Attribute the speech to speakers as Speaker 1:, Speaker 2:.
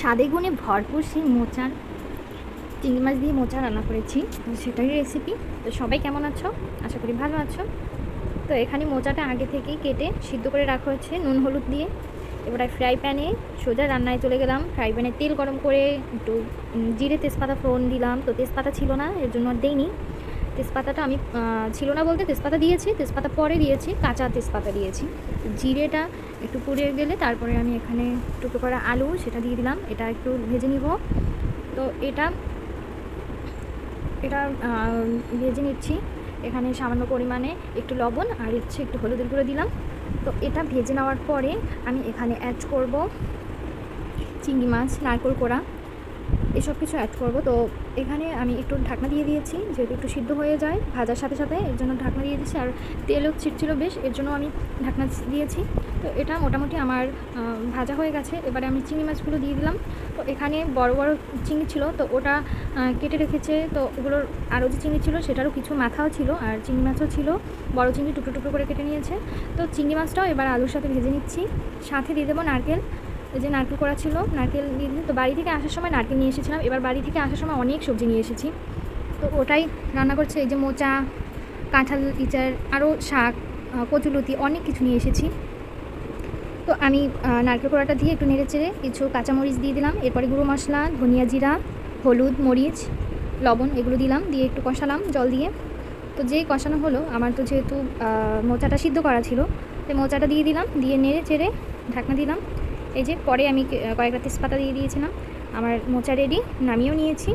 Speaker 1: স্বাদে গুণে ভরপুর সেই মোচার চিংড়ি মাছ দিয়ে মোচা রান্না করেছি, সেটারই রেসিপি। তো সবাই কেমন আছো? আশা করি ভালো আছো। তো এখানে মোচাটা আগে থেকেই কেটে সিদ্ধ করে রাখা হচ্ছে নুন হলুদ দিয়ে। এবার ফ্রাই প্যানে সোজা রান্নায় চলে গেলাম। ফ্রাই প্যানে তেল গরম করে একটু জিরে তেজপাতা ফোড়ন দিলাম। তো তেজপাতা ছিল না, এর জন্য আর দেইনি। তেজপাতাটা আমি ছিল না বলতে তেজপাতা দিয়েছি, তেজপাতা পরে দিয়েছি, কাঁচা তেজপাতা দিয়েছি। জিরেটা একটু পুড়ে গেলে তারপরে আমি এখানে টুকরো করা আলু সেটা দিয়ে দিলাম। এটা একটু ভেজে নিব। তো এটা এটা ভেজে নিচ্ছি। এখানে সামান্য পরিমাণে একটু লবণ আর একটু হলুদের গুঁড়ো দিলাম। তো এটা ভেজে নেওয়ার পরে আমি এখানে অ্যাড করব চিংড়ি মাছ, নারকেল কোড়া, এসব কিছু অ্যাড করব। তো এখানে আমি একটু ঢাকনা দিয়ে দিয়েছি, যেহেতু একটু সিদ্ধ হয়ে যায় ভাজার সাথে সাথে, এর জন্য ঢাকনা দিয়ে দিয়েছি। আর তেলও ছিটছিল বেশ, এর জন্য আমি ঢাকনা দিয়েছি। তো এটা মোটামুটি আমার ভাজা হয়ে গেছে। এবারে আমি চিংড়ি মাছগুলো দিয়ে দিলাম। তো এখানে বড় বড় চিংড়ি ছিল, তো ওটা কেটে রেখেছে। তো ওগুলোর আরও যে চিংড়ি ছিল সেটারও কিছু মাথাও ছিল, আর চিংড়ি মাছও ছিল, বড় চিংড়ি টুকরো টুকরো করে কেটে নিয়েছে। তো চিংড়ি মাছটাও এবার আলুর সাথে ভেজে নিচ্ছি। সাথে দিয়ে দেবো নারকেল, যে নারকেল করা ছিল, নারকেল দিয়ে দিই। তো বাড়ি থেকে আসার সময় নারকেল নিয়ে এসেছিলাম, এবার বাড়ি থেকে আসার সময় অনেক সবজি নিয়ে এসেছি। তো ওটাই রান্না করছে। এই যে মোচা, কাঁঠাল, ইচার, আরও শাক, কচুলতি, অনেক কিছু নিয়ে এসেছি। তো আমি নারকেল কোড়াটা দিয়ে একটু নেড়ে চেড়ে কিছু কাঁচামরিচ দিয়ে দিলাম। এরপরে গুঁড়ো মশলা, ধনিয়া, জিরা, হলুদ, মরিচ, লবণ এগুলো দিলাম, দিয়ে একটু কষালাম জল দিয়ে। তো যেই কষানো হলো, আমার তো যেহেতু মোচাটা সিদ্ধ করা ছিল, তো মোচাটা দিয়ে দিলাম, দিয়ে নেড়ে চেড়ে ঢাকনা দিলাম। এই যে পরে আমি কয়েকটা তেজপাতা দিয়ে দিয়েছিলাম। আমার মোচা রেডি, নামিয়েও নিয়েছি।